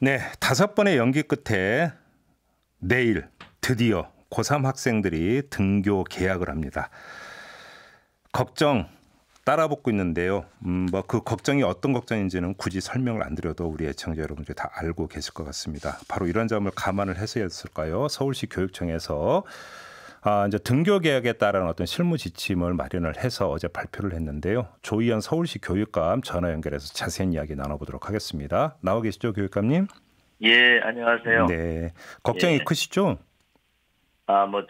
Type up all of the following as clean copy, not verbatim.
네, 5번의 연기 끝에 내일 드디어 고3 학생들이 등교 개학을 합니다. 걱정 따라붙고 있는데요. 그 걱정이 어떤 걱정인지는 굳이 설명을 안 드려도 우리 애청자 여러분들이 다 알고 계실 것 같습니다. 바로 이런 점을 감안을 해서였을까요? 서울시 교육청에서 이제 등교 개학에 따른 어떤 실무 지침을 마련을 해서 어제 발표를 했는데요. 조희연 서울시 교육감 전화 연결해서 자세한 이야기 나눠보도록 하겠습니다. 나와 계시죠, 교육감님? 예, 안녕하세요. 네, 걱정이 예. 크시죠?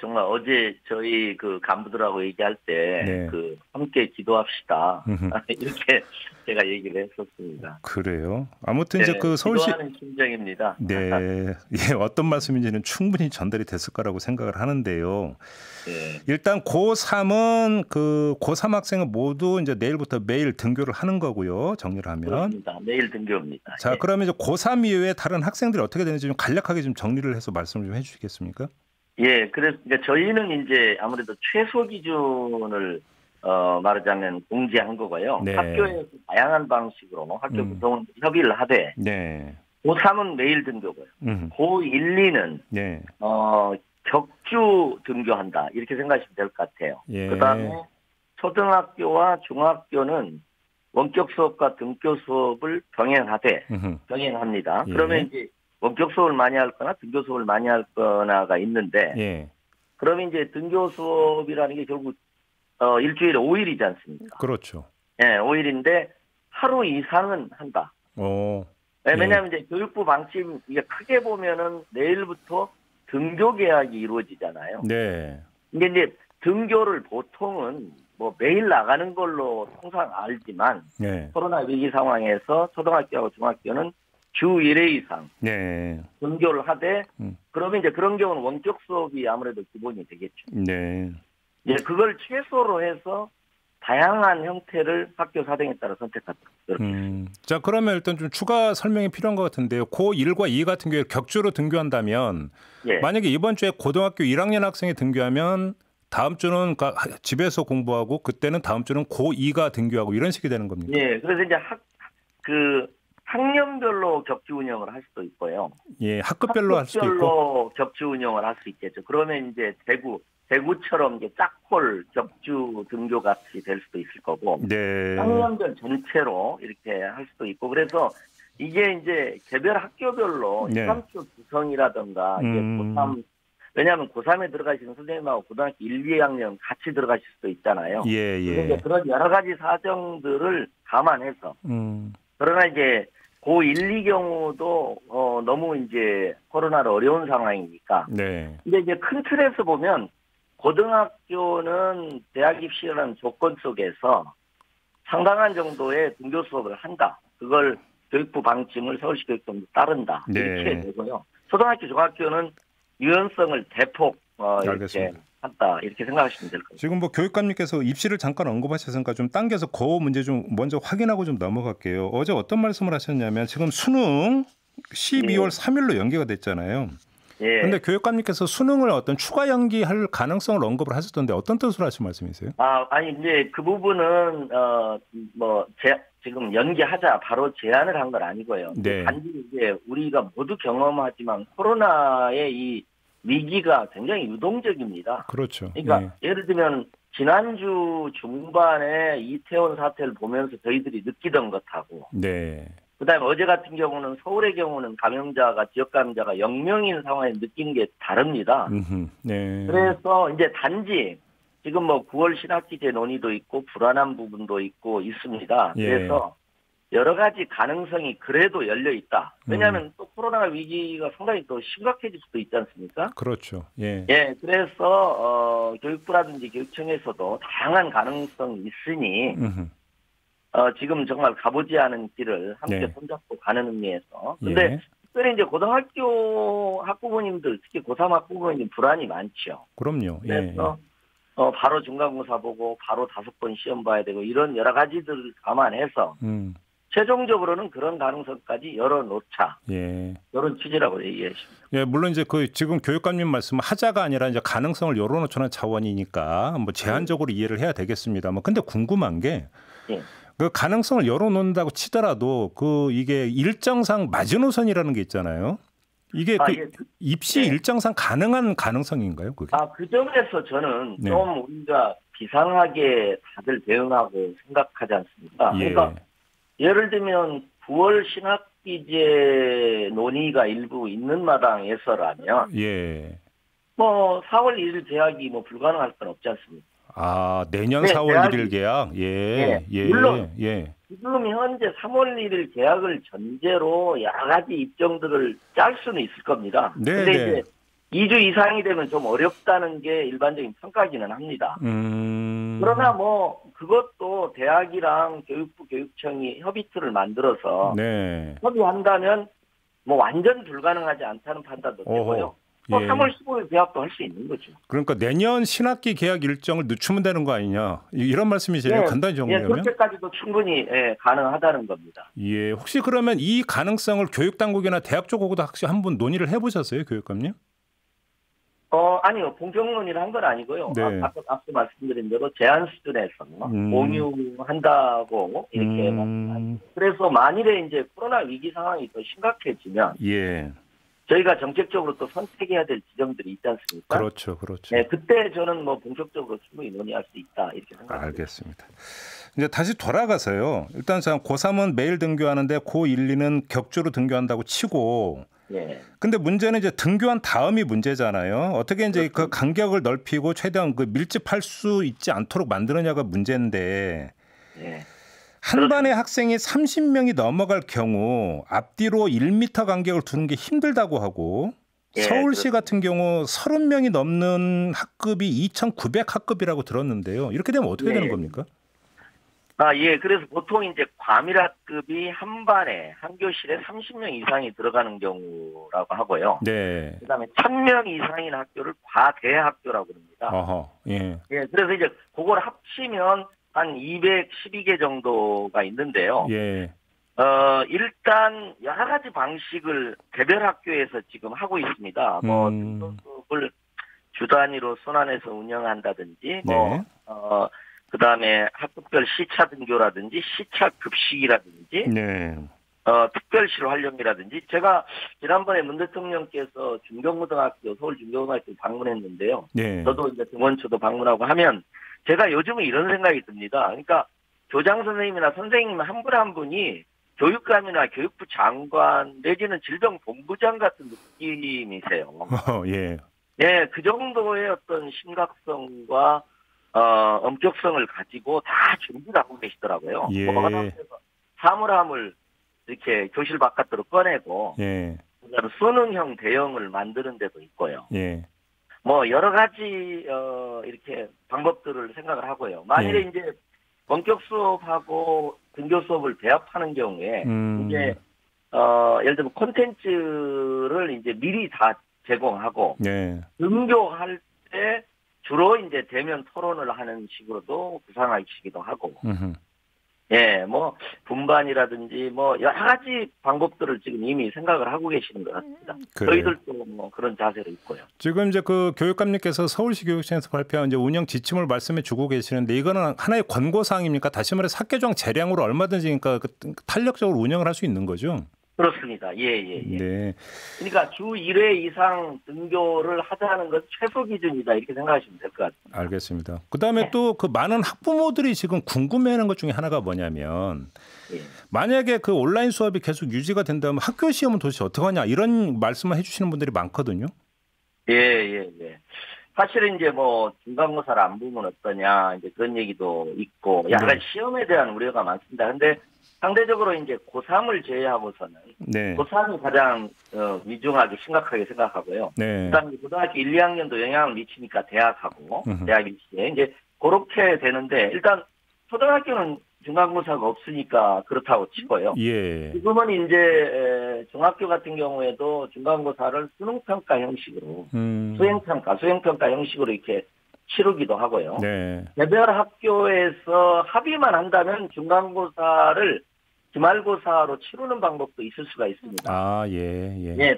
정말 어제 저희 그 간부들하고 얘기할 때, 네. 함께 기도합시다. 이렇게 제가 얘기를 했었습니다. 그래요. 아무튼 이제 네, 그 서울시 기도하는 심정입니다. 네, 예, 어떤 말씀인지는 충분히 전달이 됐을 거라고 생각을 하는데요. 예. 일단 고3은 고3 학생은 모두 이제 내일부터 매일 등교를 하는 거고요. 정리를 하면. 그렇습니다. 내일 등교입니다. 자, 예. 그러면 이제 고3 이외에 다른 학생들이 어떻게 되는지 좀 간략하게 좀 정리를 해서 말씀을 좀 해주시겠습니까? 예, 그래서 그러니까 저희는 이제 아무래도 최소 기준을 말하자면 공지한 거고요. 네. 학교에서 다양한 방식으로 학교 구성원 협의를 하되, 네. 고3은 매일 등교고요. 고1, 2는 네. 격주 등교한다 이렇게 생각하시면 될 것 같아요. 예. 그다음에 초등학교와 중학교는 원격 수업과 등교 수업을 병행합니다. 예. 그러면 이제 원격 수업을 많이 할 거나 등교 수업을 많이 할 거나가 있는데, 예. 그러면 이제 등교 수업이라는 게 결국 일주일에 5일이지 않습니까? 그렇죠. 예, 5일인데 하루 이상은 한다. 왜냐하면 이제 교육부 방침 이게 크게 보면은 내일부터 등교 계약이 이루어지잖아요. 네. 근데 이제 등교를 보통은 뭐 매일 나가는 걸로 통상 알지만, 네. 코로나 위기 상황에서 초등학교하고 중학교는 주 1회 이상 네. 등교를 하되, 그러면 이제 그런 경우는 원격 수업이 아무래도 기본이 되겠죠. 네. 이제 그걸 최소로 해서 다양한 형태를 학교 사정에 따라 선택한다. 자, 그러면 일단 좀 추가 설명이 필요한 것 같은데요. 고1과 2 같은 경우에 격주로 등교한다면, 예. 만약에 이번 주에 고등학교 1학년 학생이 등교하면 다음 주는 집에서 공부하고 그때는 다음 주는 고2가 등교하고 이런 식이 되는 겁니까? 예. 그래서 이제 학년별로 격주 운영을 할 수도 있고요. 예, 학급별로 할 수도 있고. 학급별로 격주 운영을 할 수 있겠죠. 그러면 이제 대구처럼 이제 짝콜 격주 등교 같이 될 수도 있을 거고, 네. 학년별 전체로 이렇게 할 수도 있고, 그래서 이게 이제 개별 학교별로 네. 시험표 구성이라든가 이게 고3, 왜냐하면 고3에 들어가시는 선생님하고 고등학교 1, 2학년 같이 들어가실 수도 있잖아요. 예. 그런 여러 가지 사정들을 감안해서, 그러나 이제 고1, 2 경우도 너무 이제 코로나로 어려운 상황이니까. 네. 근데 이제 큰 틀에서 보면 고등학교는 대학 입시라는 조건 속에서 상당한 정도의 등교 수업을 한다. 그걸 교육부 방침을 서울시 교육청도 따른다. 네. 이렇게 되고요. 초등학교, 중학교는 유연성을 대폭 이렇게 한다. 이렇게 생각하시면 될 겁니다. 지금 뭐 교육감님께서 입시를 잠깐 언급하셨으니까 좀 당겨서 그 문제 좀 먼저 확인하고 좀 넘어갈게요. 어제 어떤 말씀을 하셨냐면 지금 수능 12월 3일로 연기가 됐잖아요. 예. 그런데 교육감님께서 수능을 어떤 추가 연기할 가능성을 언급을 하셨던데 어떤 뜻으로 하신 말씀이세요? 아니 이제 그 부분은 지금 연기하자 바로 제안을 한 건 아니고요. 네. 단지 이제 우리가 모두 경험하지만 코로나의 이 위기가 굉장히 유동적입니다. 그렇죠. 그러니까 예를 들면 지난주 중반에 이태원 사태를 보면서 저희들이 느끼던 것하고, 네. 그다음에 어제 같은 경우는 서울의 경우는 지역 감염자가 0명인 상황에 느낀 게 다릅니다. 네. 그래서 이제 단지 지금 뭐 9월 신학기제 논의도 있고 불안한 부분도 있고 있습니다. 그래서 여러 가지 가능성이 그래도 열려 있다. 왜냐하면 또 코로나 위기가 상당히 더 심각해질 수도 있지 않습니까? 그렇죠. 예. 그래서 교육부라든지 교육청에서도 다양한 가능성이 있으니 지금 정말 가보지 않은 길을 함께 손잡고 가는 의미에서. 근데 특별히 이제 고등학교 학부모님들, 특히 고3 학부모님 불안이 많죠. 그럼요. 그래서 바로 중간고사 보고 바로 5번 시험 봐야 되고 이런 여러 가지들을 감안해서 최종적으로는 그런 가능성까지 열어놓자. 이런 취지라고 얘기했습니다. 예, 물론 이제 지금 교육감님 말씀은 하자가 아니라 이제 가능성을 열어놓자는 차원이니까 뭐 제한적으로 이해를 해야 되겠습니다만, 근데 궁금한 게 그 가능성을 열어놓는다고 치더라도 이게 일정상 마지노선이라는 게 있잖아요. 이게 예. 입시 일정상 가능한 가능성인가요? 그게? 그 점에서 저는 네. 좀 우리가 비상하게 다들 대응하고 생각하지 않습니까? 예. 그러니까 예를 들면 9월 신학기제 논의가 일부 있는 마당에서라면 예. 뭐 4월 1일 개학이 뭐 불가능할 건 없지 않습니까? 내년 네, 4월 개학이, 1일 개학. 예. 물론 예. 지금 현재 3월 1일 개학을 전제로 여러 가지 입장들을 짤 수는 있을 겁니다. 네. 근데 이제 2주 이상이 되면 좀 어렵다는 게 일반적인 평가기는 합니다. 그러나 뭐 그것도 대학이랑 교육부 교육청이 협의틀을 만들어서 네. 협의한다면 뭐 완전 불가능하지 않다는 판단도 되고요. 또 3월 15일 개학도 할 수 있는 거죠. 그러니까 내년 신학기 개학 일정을 늦추면 되는 거 아니냐 이런 말씀이세요? 간단히 정리하면? 그렇게까지도 충분히 가능하다는 겁니다. 예, 혹시 그러면 이 가능성을 교육당국이나 대학 쪽하고도 혹시 한번 논의를 해보셨어요, 교육감님? 아니요. 본격 논의를 한 건 아니고요. 네. 앞서 말씀드린 대로 제안 수준에서 공유한다고 이렇게 그래서 만일에 이제 코로나 위기 상황이 더 심각해지면 예. 저희가 정책적으로 또 선택해야 될 지점들이 있지 않습니까? 그렇죠. 네, 그때 저는 뭐 본격적으로 충분히 논의할 수 있다 이렇게 생각합니다. 알겠습니다. 이제 다시 돌아가서요. 일단 고3은 매일 등교하는데 고1, 2는 격주로 등교한다고 치고. 예. 근데 문제는 이제 등교한 다음이 문제잖아요. 어떻게 이제 그 간격을 넓히고 최대한 밀집할 수 있지 않도록 만드느냐가 문제인데. 예. 한 반의 학생이 30명이 넘어갈 경우 앞뒤로 1m 간격을 두는 게 힘들다고 하고 서울시 같은 경우 30명이 넘는 학급이 2,900 학급이라고 들었는데요. 이렇게 되면 어떻게 되는 겁니까? 예. 그래서 보통 이제 과밀학급이 한 반에 한 교실에 30명 이상이 들어가는 경우라고 하고요. 네. 그다음에 1,000명 이상인 학교를 과대학교라고 합니다. 예. 그래서 이제 그걸 합치면 한 212개 정도가 있는데요. 예. 일단 여러 가지 방식을 개별 학교에서 지금 하고 있습니다. 등급을 주 단위로 순환해서 운영한다든지, 그다음에 학급별 시차 등교라든지, 시차 급식이라든지, 특별실 활용이라든지. 제가 지난번에 문 대통령께서 중경고등학교, 서울 중경고등학교 방문했는데요. 저도 이제 등원초도 방문하고 하면 제가 요즘은 이런 생각이 듭니다. 그러니까 교장 선생님이나 선생님 한 분 한 분이 교육감이나 교육부 장관 내지는 질병본부장 같은 느낌이세요. 예, 그 정도의 어떤 심각성과 엄격성을 가지고 다 준비를 하고 계시더라고요. 사물함을 이렇게 교실 바깥으로 꺼내고 수능형 대형을 만드는 데도 있고요. 뭐 여러 가지 이렇게 방법들을 생각을 하고요. 만일에 이제 본격 수업하고 등교 수업을 배합하는 경우에 이제 예를 들면 콘텐츠를 이제 미리 다 제공하고 등교할 때 주로 이제 대면 토론을 하는 식으로도 구상하시기도 하고. 뭐 분반이라든지 뭐 여러 가지 방법들을 지금 이미 생각을 하고 계시는 것 같습니다. 저희들도 뭐 그런 자세로 있고요. 지금 이제 그 교육감님께서 서울시 교육청에서 발표한 이제 운영 지침을 말씀해 주고 계시는데 이거는 하나의 권고 사항입니까? 다시 말해 학교장 재량으로 얼마든지 그러니까 탄력적으로 운영을 할 수 있는 거죠? 그렇습니다. 네. 그러니까 주 1회 이상 등교를 하자는 것 최소 기준이다 이렇게 생각하시면 될 것 같습니다. 알겠습니다. 그다음에 또 그 많은 학부모들이 지금 궁금해하는 것 중에 하나가 뭐냐면 만약에 그 온라인 수업이 계속 유지가 된다면 학교 시험은 도대체 어떻게 하냐 이런 말씀을 해주시는 분들이 많거든요. 사실은 이제 뭐 중간고사를 안 보면 어떠냐 이제 그런 얘기도 있고 약간 시험에 대한 우려가 많습니다. 근데 상대적으로 이제 고3을 제외하고서는 고3이 가장 위중하게 심각하게 생각하고요. 그다음에 고등학교 1, 2학년도 영향을 미치니까 대학하고 대학 입시에 이제 그렇게 되는데 일단 초등학교는 중간고사가 없으니까 그렇다고 치고요. 지금은 이제 중학교 같은 경우에도 중간고사를 수능평가 형식으로 수행평가 형식으로 이렇게 치르기도 하고요. 개별 학교에서 합의만 한다면 중간고사를 기말고사로 치르는 방법도 있을 수가 있습니다.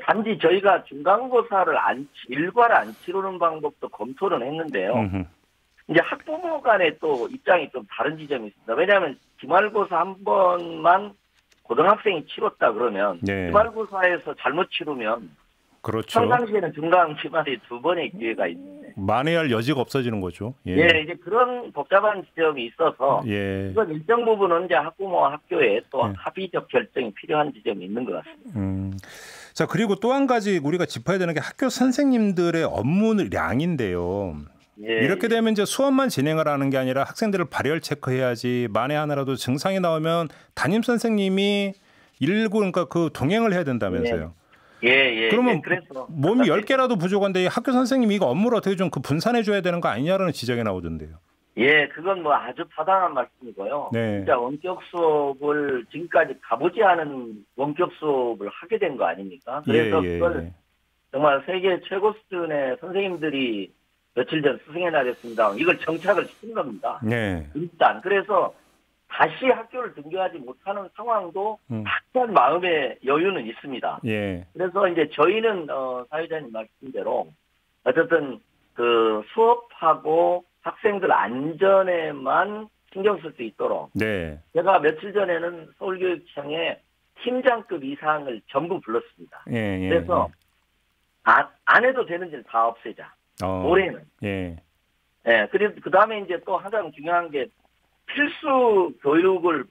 단지 저희가 중간고사를 일괄 안 치르는 방법도 검토는 했는데요. 이제 학부모 간의 또 입장이 좀 다른 지점이 있습니다. 왜냐하면 기말고사 한 번만 고등학생이 치렀다 그러면 네. 기말고사에서 잘못 치르면 그렇죠. 평상시에는 중간 기말이 2번의 기회가 있는데 만회할 여지가 없어지는 거죠. 예. 예, 이제 그런 복잡한 지점이 있어서 예. 이건 일정 부분은 이제 학부모와 학교에 또 합의적 결정이 필요한 지점이 있는 것 같습니다. 자, 그리고 또 한 가지 우리가 짚어야 되는 게 학교 선생님들의 업무량인데요. 예, 이렇게 되면 이제 수업만 진행을 하는 게 아니라 학생들을 발열 체크해야지, 만에 하나라도 증상이 나오면 담임 선생님이 그러니까 그 동행을 해야 된다면서요. 예. 그러면 그래서 몸이 10개라도 부족한데 학교 선생님이 이거 업무를 어떻게 좀 그 분산해 줘야 되는 거 아니냐라는 지적이 나오던데요. 예, 그건 뭐 아주 타당한 말씀이고요. 네. 진짜 원격 수업을 지금까지 가보지 않은 원격 수업을 하게 된 거 아닙니까? 그래서 그걸 정말 세계 최고 수준의 선생님들이 며칠 전 스승의 날이었습니다. 이걸 정착을 시킨 겁니다. 네. 일단 그래서 다시 학교를 등교하지 못하는 상황도 약간 마음의 여유는 있습니다. 예. 그래서 이제 저희는 사회자님 말씀대로 어쨌든 그 수업하고 학생들 안전에만 신경 쓸 수 있도록. 네. 제가 며칠 전에는 서울교육청에 팀장급 이상을 전부 불렀습니다. 예. 그래서 안 해도 되는 일 다 없애자. 올해는. 예. 예. 그리고 그 다음에 이제 또 가장 중요한 게 필수 교육을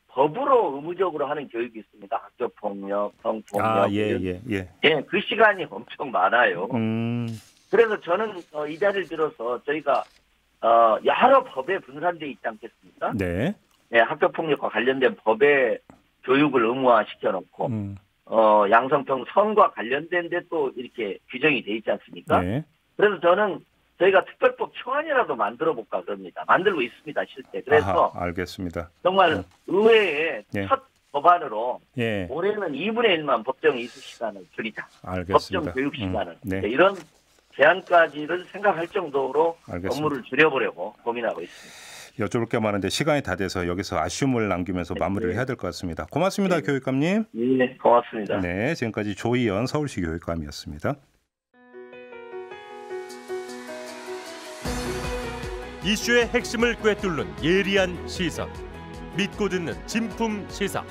법으로 의무적으로 하는 교육이 있습니다. 학교 폭력, 성폭력. 예, 그 시간이 엄청 많아요. 그래서 저는 이 자리를 빌어서 저희가 여러 법에 분산되어 있지 않겠습니까? 네. 예, 학교 폭력과 관련된 법에 교육을 의무화 시켜놓고 양성평 성과 관련된 데 또 이렇게 규정이 돼 있지 않습니까? 네. 그래서 저는 저희가 특별법 초안이라도 만들어 볼까 그럽니다. 만들고 있습니다, 실제. 그래서 알겠습니다. 정말 의회의 첫 법안으로 예. 올해는 2분의 1만 법정 이수 시간을 줄이자. 알겠습니다. 법정 교육 시간을. 네. 이런 제안까지를 생각할 정도로 알겠습니다. 업무를 줄여보려고 고민하고 있습니다. 여쭤볼 게 많은데 시간이 다 돼서 여기서 아쉬움을 남기면서 마무리를 해야 될 것 같습니다. 고맙습니다, 교육감님. 네, 고맙습니다. 네, 지금까지 조희연 서울시 교육감이었습니다. 이슈의 핵심을 꿰뚫는 예리한 시선, 믿고 듣는 진품 시사,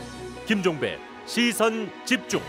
김종배 시선 집중.